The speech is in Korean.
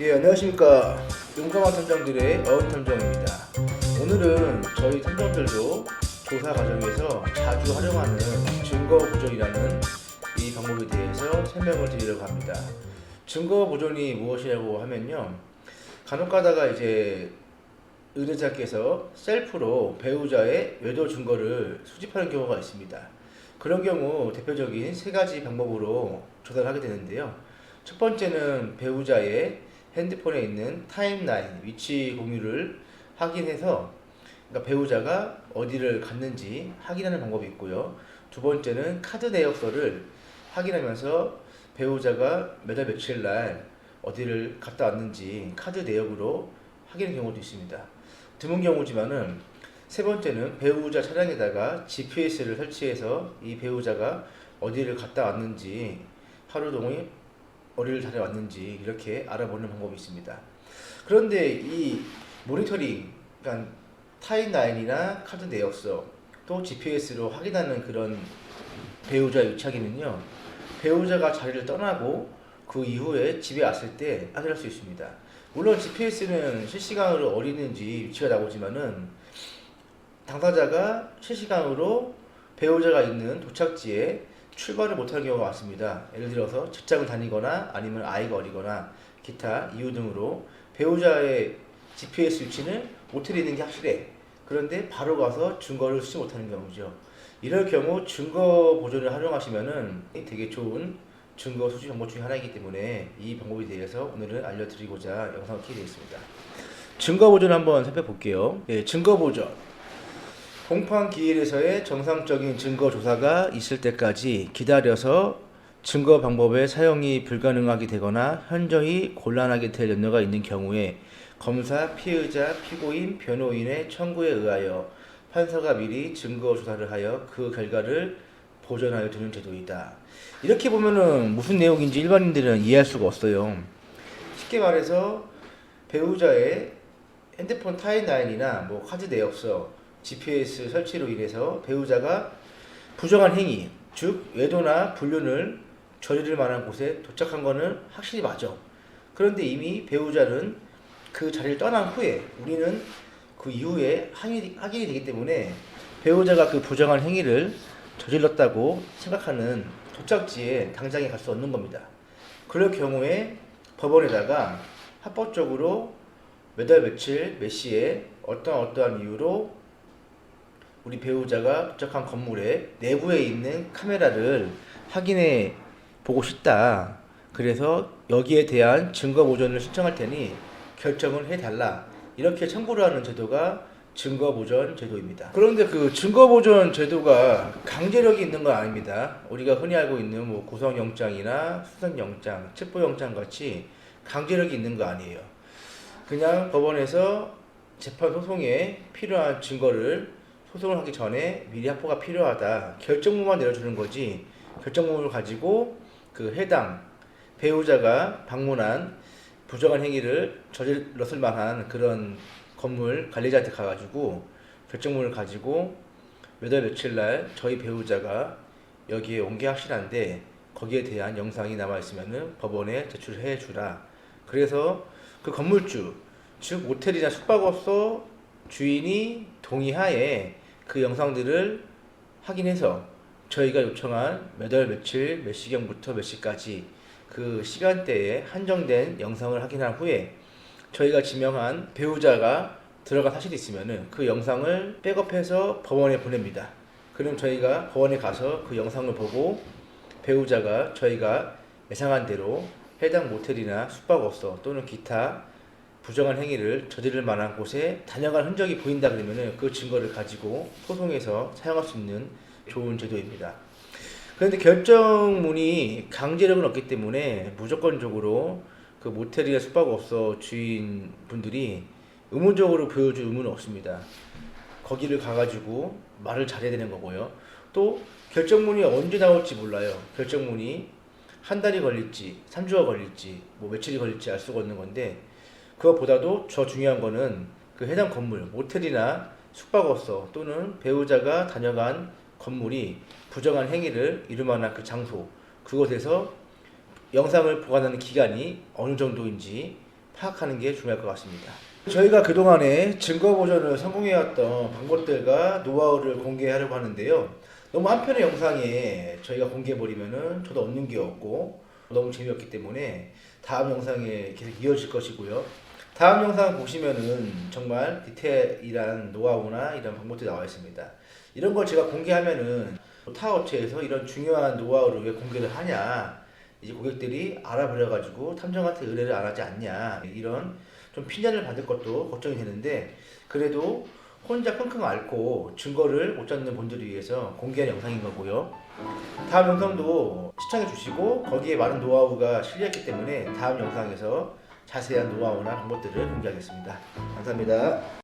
예, 안녕하십니까. 용감한 탐정들의 어휘탐정입니다. 오늘은 저희 탐정들도 조사 과정에서 자주 활용하는 증거 보존이라는 이 방법에 대해서 설명을 드리려고 합니다. 증거 보존이 무엇이라고 하면요. 간혹 가다가 이제 의뢰자께서 셀프로 배우자의 외도 증거를 수집하는 경우가 있습니다. 그런 경우 대표적인 세 가지 방법으로 조사를 하게 되는데요. 첫 번째는 배우자의 핸드폰에 있는 타임라인, 위치 공유를 확인해서 그러니까 배우자가 어디를 갔는지 확인하는 방법이 있고요. 두 번째는 카드 내역서를 확인하면서 배우자가 몇 월 며칠 날 어디를 갔다 왔는지 카드 내역으로 확인하는 경우도 있습니다. 드문 경우지만은 세 번째는 배우자 차량에다가 GPS를 설치해서 이 배우자가 어디를 갔다 왔는지 하루 동안 어디를 다녀왔는지 이렇게 알아보는 방법이 있습니다. 그런데 이 모니터링, 그러니까 타임라인이나 카드 내역서 또 GPS로 확인하는 그런 배우자 유착인은요, 배우자가 자리를 떠나고 그 이후에 집에 왔을 때 확인할 수 있습니다. 물론 GPS는 실시간으로 어디 있는지 위치가 나오지만은 당사자가 실시간으로 배우자가 있는 도착지에 출발을 못하는 경우가 많습니다. 예를 들어서 직장을 다니거나 아니면 아이가 어리거나 기타 이유 등으로 배우자의 GPS 위치는 모텔에 있는 게 확실해. 그런데 바로 가서 증거를 수집 못하는 경우죠. 이럴 경우 증거 보존을 활용하시면은 되게 좋은 증거 수집 방법 중에 하나이기 때문에 이 방법에 대해서 오늘은 알려드리고자 영상을 켜게 되었습니다. 증거 보존 한번 살펴볼게요. 예, 증거 보존. 공판 기일에서의 정상적인 증거 조사가 있을 때까지 기다려서 증거 방법의 사용이 불가능하게 되거나 현저히 곤란하게 될 염려가 있는 경우에 검사, 피의자, 피고인, 변호인의 청구에 의하여 판사가 미리 증거 조사를 하여 그 결과를 보존하여 두는 제도이다. 이렇게 보면은 무슨 내용인지 일반인들은 이해할 수가 없어요. 쉽게 말해서 배우자의 핸드폰 타임라인이나 뭐 카드 내역서, GPS 설치로 인해서 배우자가 부정한 행위, 즉 외도나 불륜을 저지를 만한 곳에 도착한 거는 확실히 맞아. 그런데 이미 배우자는 그 자리를 떠난 후에 우리는 그 이후에 확인이 되기 때문에 배우자가 그 부정한 행위를 저질렀다고 생각하는 도착지에 당장에 갈 수 없는 겁니다. 그럴 경우에 법원에다가 합법적으로 몇 월 며칠 몇 시에 어떠한 이유로 우리 배우자가 도착한 건물의 내부에 있는 카메라를 확인해 보고 싶다. 그래서 여기에 대한 증거 보존을 신청할 테니 결정을 해달라. 이렇게 청구를 하는 제도가 증거 보존 제도입니다. 그런데 그 증거 보존 제도가 강제력이 있는 건 아닙니다. 우리가 흔히 알고 있는 뭐 구속영장이나 수선영장, 체포영장 같이 강제력이 있는 거 아니에요. 그냥 법원에서 재판 소송에 필요한 증거를 소송을 하기 전에 미리 확보가 필요하다. 결정문만 내려주는 거지. 결정문을 가지고 그 해당 배우자가 방문한 부정한 행위를 저질렀을 만한 그런 건물 관리자한테 가가지고 결정문을 가지고 몇 월 며칠 날 저희 배우자가 여기에 온 게 확실한데 거기에 대한 영상이 남아있으면은 법원에 제출해 주라. 그래서 그 건물주, 즉 모텔이나 숙박업소 주인이 동의하에 그 영상들을 확인해서 저희가 요청한 몇 월 며칠 몇 시경부터 몇 시까지 그 시간대에 한정된 영상을 확인한 후에 저희가 지명한 배우자가 들어간 사실이 있으면은 그 영상을 백업해서 법원에 보냅니다. 그럼 저희가 법원에 가서 그 영상을 보고 배우자가 저희가 예상한 대로 해당 모텔이나 숙박업소 또는 기타 부정한 행위를 저지를 만한 곳에 다녀간 흔적이 보인다 그러면은 그 증거를 가지고 소송에서 사용할 수 있는 좋은 제도입니다. 그런데 결정문이 강제력은 없기 때문에 무조건적으로 그 모텔이나 숙박업소 주인분들이 의무적으로 보여줄 의무는 없습니다. 거기를 가가지고 말을 잘해야 되는 거고요. 또 결정문이 언제 나올지 몰라요. 결정문이 한 달이 걸릴지, 3주가 걸릴지, 뭐 며칠이 걸릴지 알 수가 없는 건데 그것보다도 더 중요한 거는 그 해당 건물, 모텔이나 숙박업소 또는 배우자가 다녀간 건물이 부정한 행위를 이룰 만한 그 장소, 그곳에서 영상을 보관하는 기간이 어느 정도인지 파악하는 게 중요할 것 같습니다. 저희가 그동안에 증거 보전을 성공해왔던 방법들과 노하우를 공개하려고 하는데요. 너무 한 편의 영상에 저희가 공개해버리면은 저도 얻는 게 없고 너무 재미없기 때문에 다음 영상에 계속 이어질 것이고요. 다음 영상 보시면은 정말 디테일한 노하우나 이런 방법들이 나와 있습니다. 이런 걸 제가 공개하면은 타 업체에서 이런 중요한 노하우를 왜 공개를 하냐, 이제 고객들이 알아버려가지고 탐정한테 의뢰를 안 하지 않냐, 이런 좀 피난을 받을 것도 걱정이 되는데, 그래도 혼자 끙끙 앓고 증거를 못 잡는 분들을 위해서 공개한 영상인 거고요. 다음 영상도 시청해 주시고 거기에 많은 노하우가 실려있기 때문에 다음 영상에서 자세한 노하우나 방법들을 공개하겠습니다. 감사합니다.